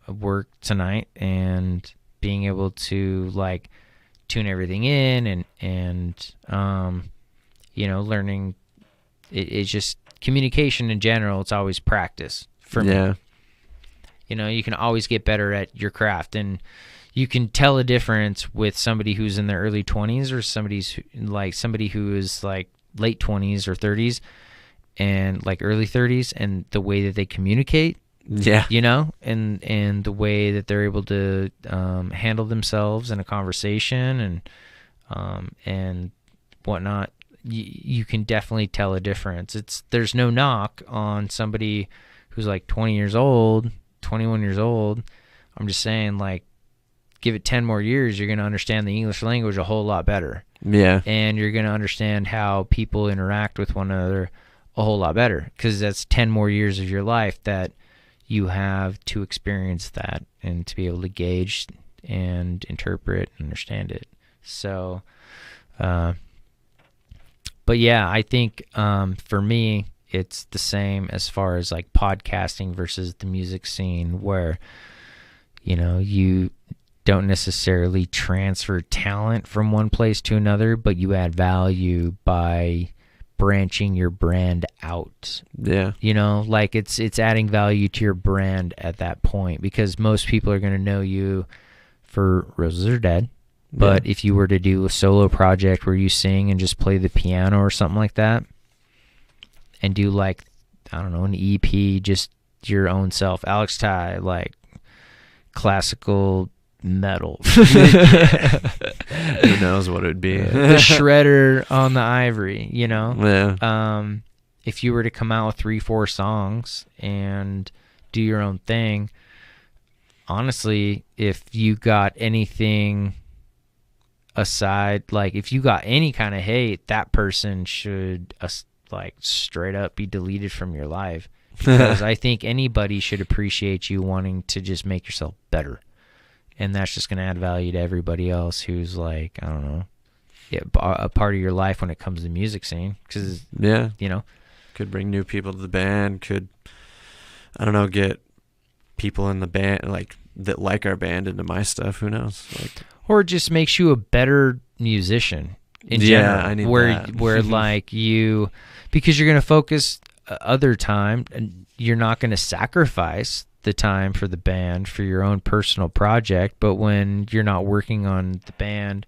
work tonight, and being able to like tune everything in and learning. It's just communication in general. It's always practice for me. You can always get better at your craft, and you can tell a difference with somebody who's in their early 20s or somebody who is like late 20s or 30s and like early 30s, and the way that they communicate. And the way that they're able to handle themselves in a conversation and whatnot, you can definitely tell a difference. There's no knock on somebody who's like 20 years old, 21 years old. I'm just saying, like, give it 10 more years, you're going to understand the English language a whole lot better. Yeah. And you're going to understand how people interact with one another a whole lot better, because that's 10 more years of your life that you have to experience that and to be able to gauge and interpret and understand it. So, but yeah, I think for me, it's the same as far as like podcasting versus the music scene, where, you know, you don't necessarily transfer talent from one place to another, but you add value by branching your brand out. Yeah. You know, like it's adding value to your brand at that point, because most people are going to know you for Roses Are Dead. But if you were to do a solo project where you sing and just play the piano or something like that, and do like, I don't know, an EP, just your own self, Alex Tighe, like classical metal. Who knows what it would be? The shredder on the ivory, you know? Yeah. If you were to come out with 3-4 songs and do your own thing, honestly, if you got anything aside, like if you got any kind of hate, that person should like straight up be deleted from your life, because I think anybody should appreciate you wanting to just make yourself better, and that's just going to add value to everybody else who's like, I don't know, a part of your life when it comes to the music scene, because you know, could bring new people to the band, could, I don't know, get people in the band like that like our band into my stuff, who knows, like, or it just makes you a better musician in general. I need where that. where like you, because you're going to focus other time, and you're not going to sacrifice the time for the band for your own personal project. But when you're not working on the band,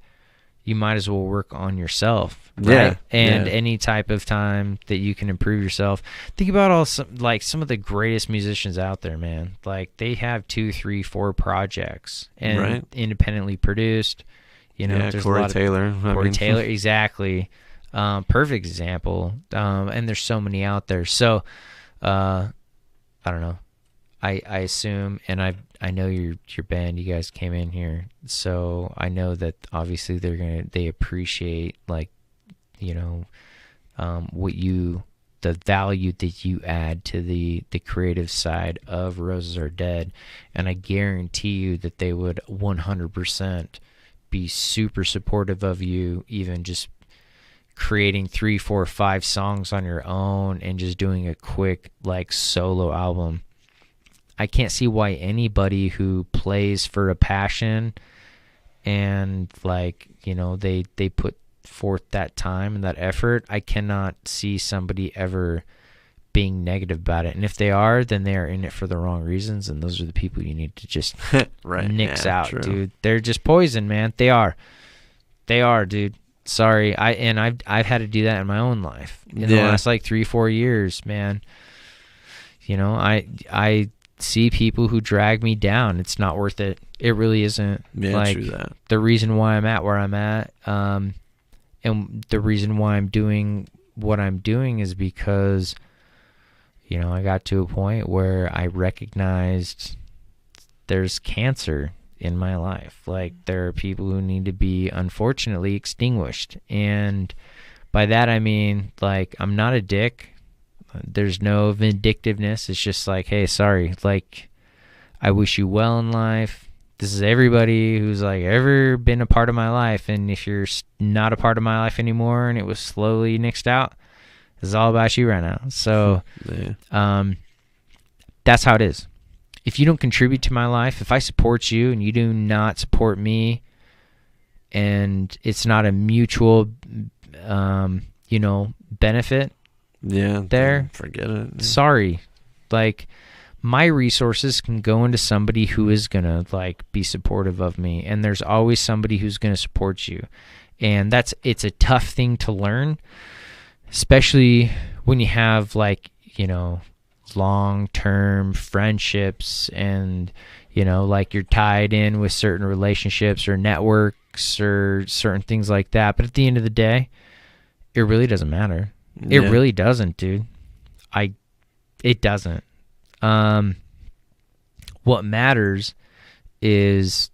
you might as well work on yourself, right? Yeah, And yeah. any type of time that you can improve yourself. Think about some of the greatest musicians out there, man. Like they have 2, 3, 4 projects and Right. independently produced. You know, Yeah, there's Corey a lot Taylor. of Corey Taylor, exactly. Perfect example. And there's so many out there. So, I don't know. I assume, and I know your band, you guys came in here, so I know that obviously they appreciate, like, you know, the value that you add to the creative side of Roses Are Dead, and I guarantee you that they would 100% be super supportive of you, even just creating 3, 4, 5 songs on your own and just doing a quick like solo album. I can't see why anybody who plays for a passion and, like, you know, they put forth that time and that effort, I cannot see somebody ever being negative about it. And if they are, then they are in it for the wrong reasons, and those are the people you need to just Right. nix Yeah, out, true. dude. They're just poison, man. They are, dude. Sorry. I've had to do that in my own life in the last like 3-4 years, man. You know, I see people who drag me down. It's not worth it. It really isn't. Yeah, like, true that. the reason why I'm at where I'm at, and the reason why I'm doing what I'm doing is because, you know, I got to a point where I recognized there's cancer in my life. Like, there are people who need to be, unfortunately, extinguished. And by that I mean, like, I'm not a dick. There's no vindictiveness. It's just like, hey, sorry, like, I wish you well in life. This is everybody who's like ever been a part of my life, and if you're not a part of my life anymore and it was slowly nixed out, this is all about you right now. So that's how it is. If you don't contribute to my life, if I support you and you do not support me, and it's not a mutual you know, benefit, there, forget it. sorry. Like, my resources can go into somebody who is gonna, like, be supportive of me, and there's always somebody who's gonna support you. And it's a tough thing to learn, especially when you have, like, you know, long-term friendships, and, you know, like, you're tied in with certain relationships or networks or certain things like that. But at the end of the day, it really doesn't matter. It really doesn't, dude. It doesn't. What matters is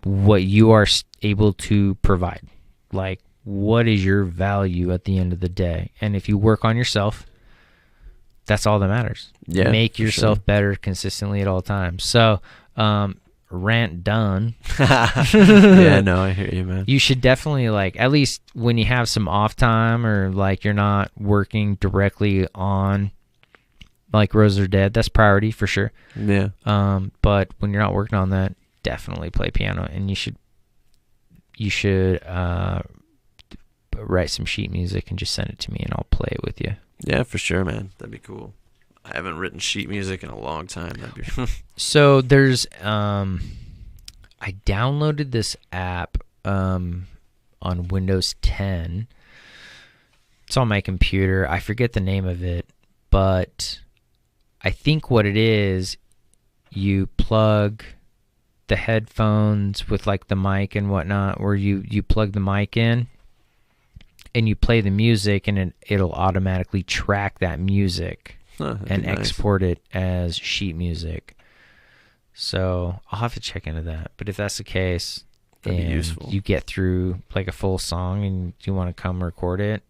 what you are able to provide. Like, what is your value at the end of the day? And if you work on yourself, that's all that matters. Yeah, Make for yourself sure. better consistently at all times. So, rant done. Yeah, no, I hear you, man. You should definitely, like, at least when you have some off time or like you're not working directly on like Rose or Dead, that's priority for sure. Yeah. But when you're not working on that, definitely play piano, and you should write some sheet music and just send it to me and I'll play it with you. Yeah, for sure, man. That'd be cool. I haven't written sheet music in a long time. That'd be So there's I downloaded this app on Windows 10. It's on my computer. I forget the name of it, but I think what it is, you plug the headphones with like the mic and whatnot, where you plug the mic in and you play the music, and it'll automatically track that music and nice. export it as sheet music. So I'll have to check into that. But if that's the case, That'd be and useful. you get through like a full song and you want to come record it,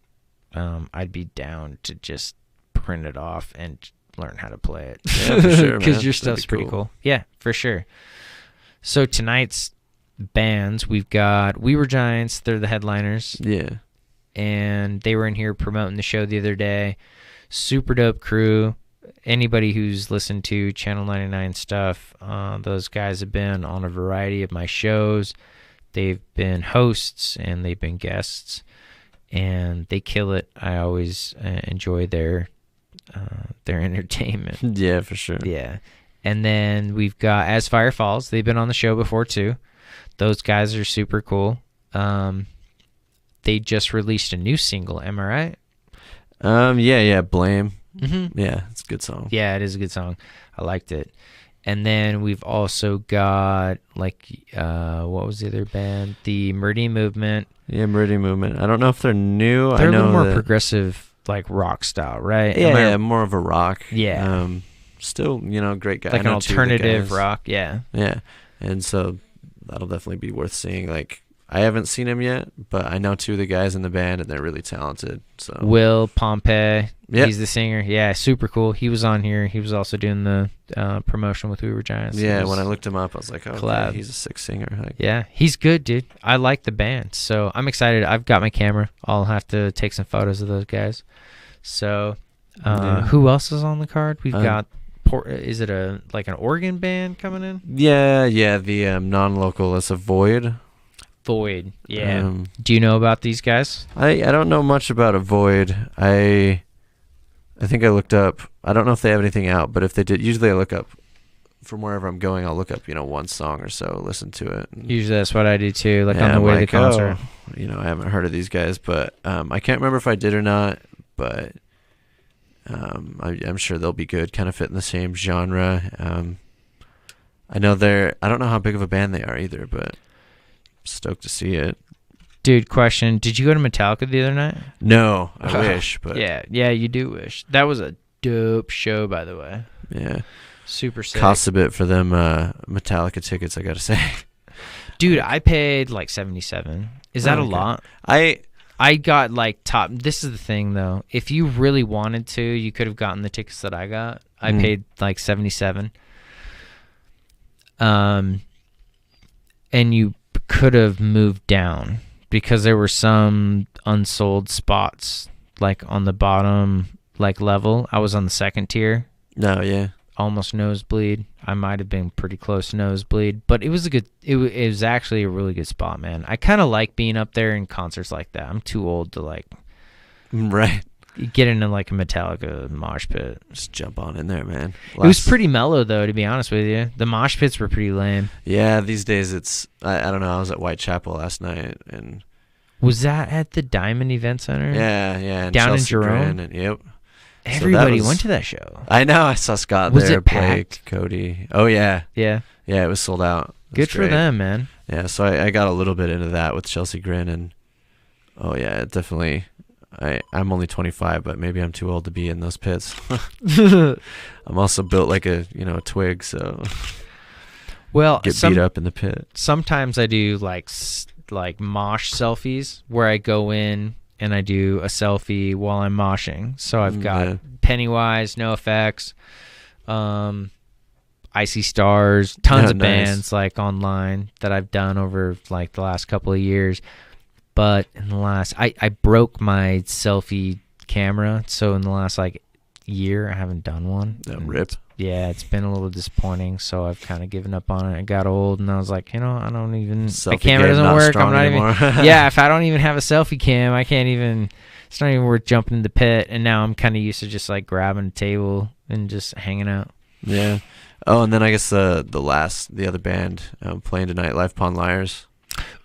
I'd be down to just print it off and learn how to play it. Yeah, for sure, Because man. your That'd stuff's be pretty cool. cool. Yeah, for sure. So tonight's bands, we've got We Were Giants. They're the headliners. Yeah. And they were in here promoting the show the other day. Super dope crew. Anybody who's listened to Channel 99 stuff, those guys have been on a variety of my shows. They've been hosts and they've been guests, and they kill it. I always enjoy their entertainment. Yeah, for sure. Yeah. And then we've got As Fire Falls. They've been on the show before too. Those guys are super cool. They just released a new single. Am I right? Yeah, Blame. Mm-hmm. Yeah, it's a good song. Yeah, it is a good song. I liked it. And then we've also got, like, what was the other band? The Meridian Movement. Yeah, Meridian Movement. I don't know if they're new. They're I know a little more that- progressive, like, rock style, right? Yeah, more of a rock. Yeah. Still, great guy. Like I an know two of the alternative guys. rock, yeah. Yeah, and so that'll definitely be worth seeing. Like, I haven't seen him yet, but I know two of the guys in the band, and they're really talented. So Will Pompey, Yep. he's the singer. Yeah, super cool. He was on here. He was also doing the promotion with We Were Giants. yeah, It was- when I looked him up, I was like, oh, collab. okay, he's a sick singer. Like, Yeah, he's good, dude. I like the band, so I'm excited. I've got my camera. I'll have to take some photos of those guys. So, Yeah. who else is on the card? We've Um, got. Is it an organ band coming in? yeah, the non-local. It's a Void. Void. Yeah. Um, Do you know about these guys? I don't know much about a Void. I think I looked up. I don't know if they have anything out, but if they did, usually I look up from wherever I'm going. I'll look up, one song or so, listen to it. And, Usually that's what I do too. Like yeah, on the I'm way to the like, concert. I haven't heard of these guys, but I can't remember if I did or not. But I'm sure they'll be good. Kind of fit in the same genre. I know I don't know how big of a band they are either, but stoked to see it. Dude, question: did you go to Metallica the other night? No, I wish, but Yeah, you do wish. That was a dope show, by the way. yeah. Super sick. Costs a bit for them Metallica tickets, I gotta say. Dude, I paid like $77. Is that a Okay. lot? I I got like top. This is the thing though. If you really wanted to, you could have gotten the tickets that I got. I paid like $77. And you could have moved down because there were some unsold spots like on the bottom like level. I was on the second tier, no, yeah. almost nosebleed. I might have been pretty close to nosebleed, but it was a good. It was actually a really good spot, man. I kind of like being up there in concerts like that. I'm too old to like Right. get into like a Metallica mosh pit. Just jump on in there, man. It was pretty mellow though, to be honest with you. The mosh pits were pretty lame. Yeah, these days it's I don't know, I was at Whitechapel last night and Was that at the Diamond Event Center? yeah, and Down in Chelsea Jerome? Grin and yep. Everybody was- went to that show. I know, I saw Scott Was there, it packed? Blake, Cody. Oh yeah. Yeah. Yeah, it was sold out. It was Good for great. them, man. Yeah, so I got a little bit into that with Chelsea Grin and oh yeah, it definitely I'm only 25, but maybe I'm too old to be in those pits. I'm also built like a twig, so Well, get beat up in the pit. sometimes I do like mosh selfies where I go in and I do a selfie while I'm moshing. So I've got Yeah. Pennywise, NoFX, Icy Stars, tons of nice. bands like online that I've done over like the last couple of years. But in the last, I broke my selfie camera, so in the last like year I haven't done one. Rip. Yeah, it's been a little disappointing, so I've kind of given up on it. I got old, and I was like, I don't even. My Selfie camera game doesn't not work. I'm strong not anymore. even. Yeah, if I don't even have a selfie cam, I can't even. It's not even worth jumping in the pit. And now I'm kind of used to just like grabbing a table and just hanging out. Yeah. Oh, and then I guess the other band playing tonight, Live Pond Liars.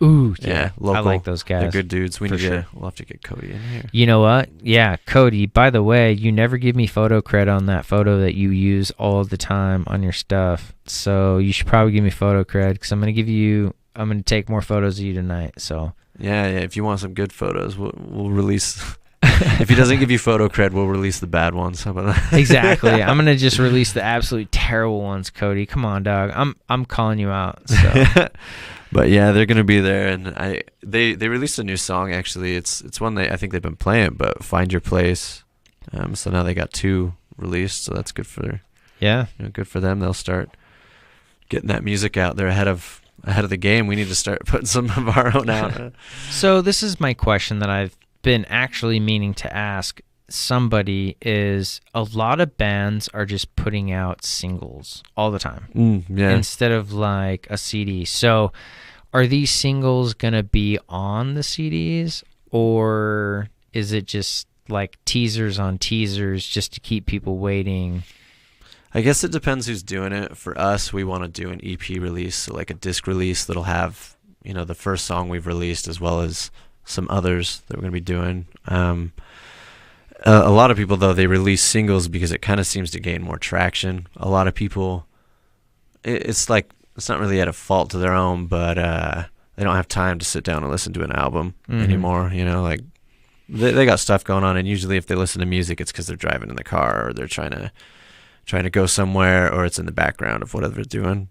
Ooh, Yeah, local. I like those guys. They're good dudes. For sure. We'll have to get Cody in here. You know what? Yeah, Cody, by the way, you never give me photo cred on that photo that you use all the time on your stuff. So you should probably give me photo cred because I'm going to take more photos of you tonight. So Yeah. If you want some good photos, we'll release. If he doesn't give you photo cred, we'll release the bad ones. How about that? Exactly. I'm going to just release the absolute terrible ones, Cody. Come on, dog. I'm calling you out. So. But yeah, they're gonna be there, and they released a new song actually. It's one I think they've been playing, but Find Your Place. So now they got 2 released, so that's good for good for them. They'll start getting that music out. They're ahead of the game. We need to start putting some of our own out. So this is my question that I've been actually meaning to ask somebody is a lot of bands are just putting out singles all the time instead of like a CD. So are these singles going to be on the CDs, or is it just like teasers on teasers just to keep people waiting? I guess it depends who's doing it. For us, we want to do an EP release, so like a disc release that'll have, the first song we've released as well as some others that we're going to be doing. A lot of people, though, they release singles because it kind of seems to gain more traction. A lot of people, it's not really at a fault to their own, but they don't have time to sit down and listen to an album anymore. Like they got stuff going on, and usually if they listen to music, it's because they're driving in the car or they're trying to go somewhere, or it's in the background of whatever they're doing.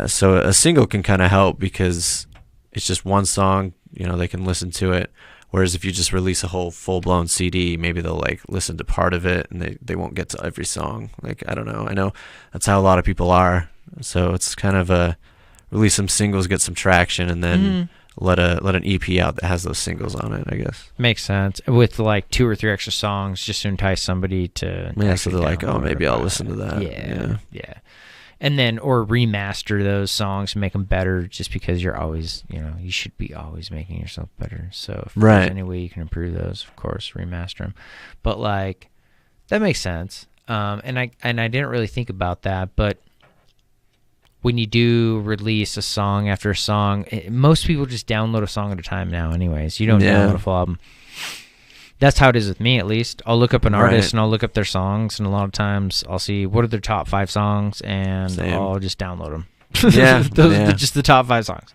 So a single can kind of help because it's just one song. They can listen to it. Whereas if you just release a whole full-blown CD, maybe they'll like listen to part of it and they won't get to every song. Like, I don't know. I know that's how a lot of people are. So it's kind of release some singles, get some traction, and then let an EP out that has those singles on it, I guess. Makes sense. With like 2 or 3 extra songs just to entice somebody to. Yeah, so they're like, oh, maybe I'll listen to that. Yeah. And then, or remaster those songs and make them better just because you're always, you should be always making yourself better. So if there's any way you can improve those, of course, remaster them. But like, that makes sense. And I didn't really think about that, but when you do release a song after a song, most people just download a song at a time now anyways. You don't download a full album. That's how it is with me, at least. I'll look up an artist and I'll look up their songs, and a lot of times I'll see what are their top 5 songs, and I'll just download them. Those are just the top 5 songs.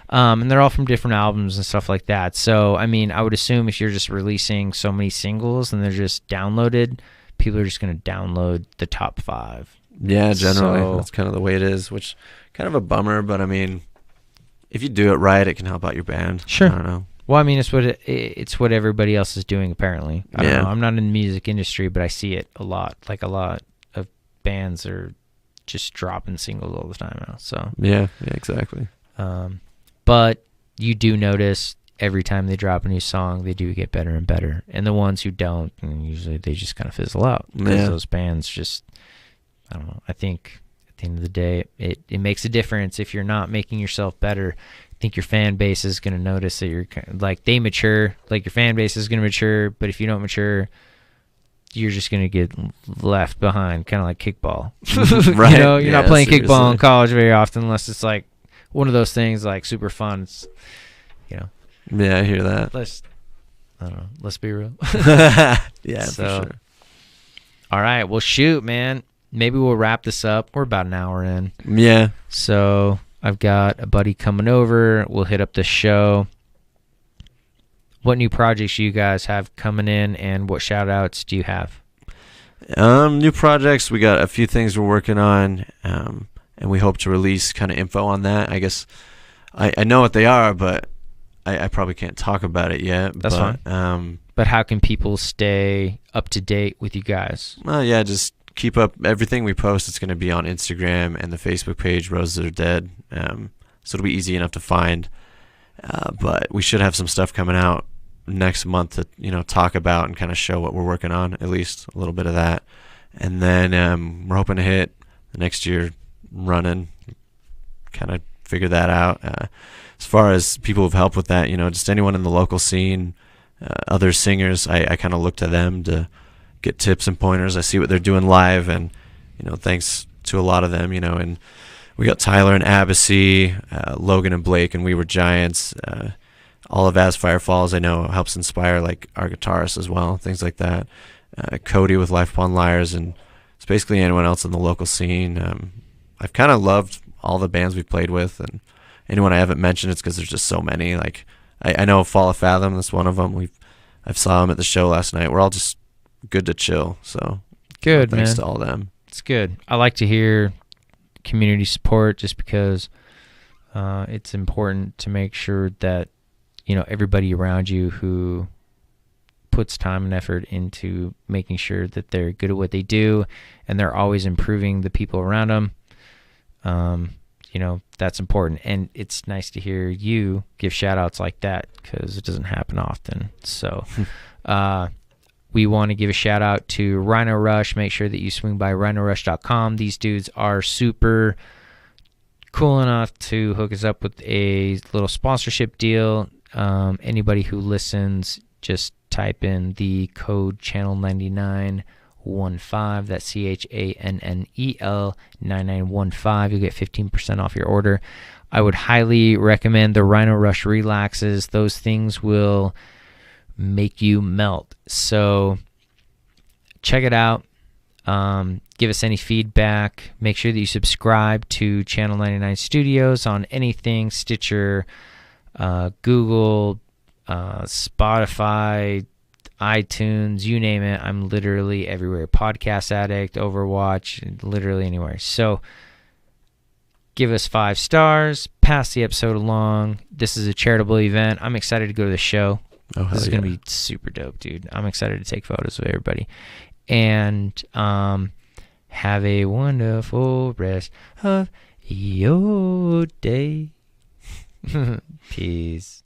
And they're all from different albums and stuff like that. So, I mean, I would assume if you're just releasing so many singles and they're just downloaded, people are just going to download the top 5. Yeah, generally. That's kind of the way it is, which kind of a bummer, but I mean, if you do it right, it can help out your band. Sure. I don't know. Well, I mean, it's what everybody else is doing, apparently. I don't know. I'm not in the music industry, but I see it a lot. Like, a lot of bands are just dropping singles all the time now. So yeah, exactly. But you do notice every time they drop a new song, they do get better and better. And the ones who don't, usually they just kind of fizzle out. Because those bands just, I don't know. I think at the end of the day, it makes a difference if you're not making yourself better. I think your fan base is going to notice that you're like, they mature, like your fan base is going to mature, but if you don't mature, you're just going to get left behind, kind of like kickball. Right. You're not playing kickball in college very often unless it's like one of those things like super fun. It's, Yeah, I hear that. Let's be real. Yeah, so, for sure. All right, well, shoot, man. Maybe we'll wrap this up. We're about an hour in. Yeah. So I've got a buddy coming over. We'll hit up the show. What new projects do you guys have coming in, and what shout-outs do you have? New projects. We got a few things we're working on, and we hope to release kind of info on that. I guess I know what they are, but I probably can't talk about it yet. That's but, fine. But how can people stay up to date with you guys? Well, yeah, just keep up everything we post. It's going to be on Instagram and the Facebook page, Roses Are Dead. So it'll be easy enough to find. But we should have some stuff coming out next month to talk about and kind of show what we're working on, at least a little bit of that. And then we're hoping to hit the next year running, kind of figure that out. As far as people who've helped with that, just anyone in the local scene, other singers, I kind of look to them to get tips and pointers. I see what they're doing live, and thanks to a lot of them, and we got Tyler and Abassy, Logan and Blake, and We Were Giants. All of As Fire Falls, I know, helps inspire like our guitarists as well, things like that. Cody with Life Upon Liars, and it's basically anyone else in the local scene. I've kind of loved all the bands we've played with, and anyone I haven't mentioned, it's because there's just so many. Like I know Fall of Fathom, that's one of them. I've saw them at the show last night. We're all just good to chill. So good, thanks man. to all them. It's good. I like to hear community support just because it's important to make sure that everybody around you who puts time and effort into making sure that they're good at what they do and they're always improving the people around them. That's important, and it's nice to hear you give shout outs like that because it doesn't happen often. So we want to give a shout out to Rhino Rush. Make sure that you swing by rhinorush.com. These dudes are super cool enough to hook us up with a little sponsorship deal. Anybody who listens, just type in the code channel9915. That's CHANNEL 9915. You'll get 15% off your order. I would highly recommend the Rhino Rush Relaxes. Those things will make you melt. So check it out. Give us any feedback. Make sure that you subscribe to Channel 99 Studios on anything, Stitcher, Google, Spotify, iTunes, you name it. I'm literally everywhere. Podcast Addict, Overwatch, literally anywhere. So give us 5 stars. Pass the episode along. This is a charitable event. I'm excited to go to the show. Oh, this is going to be super dope, dude. I'm excited to take photos of everybody. And have a wonderful rest of your day. Peace.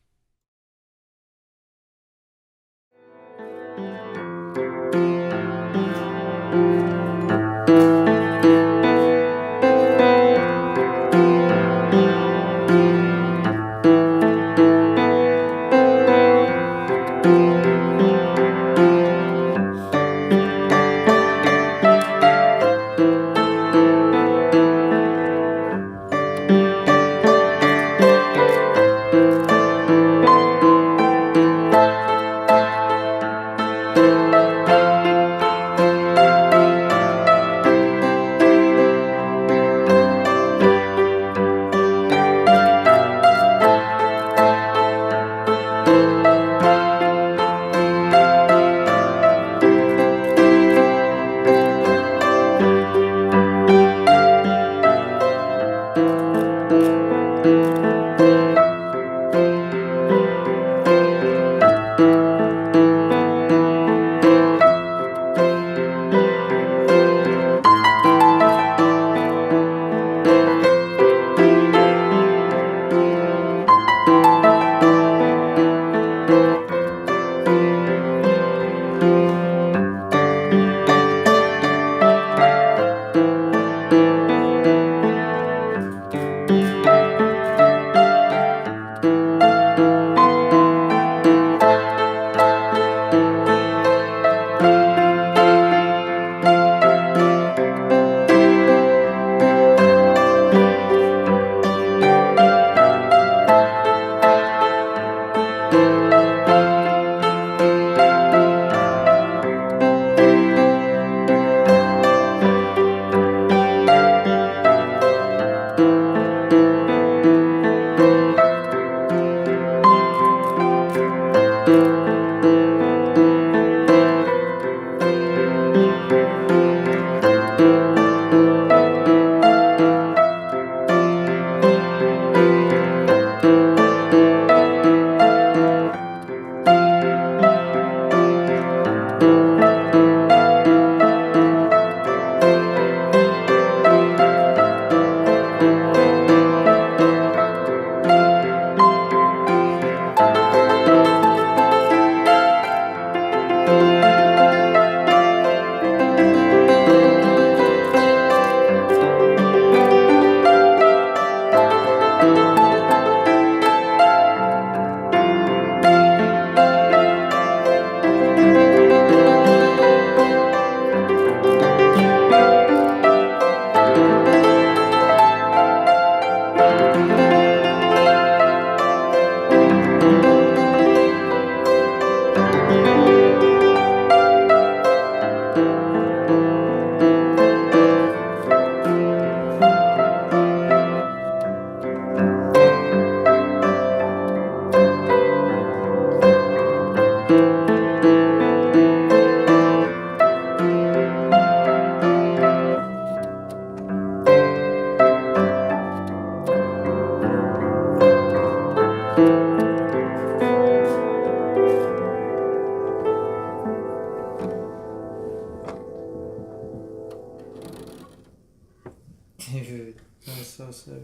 Dude, that was so sick.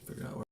Figure out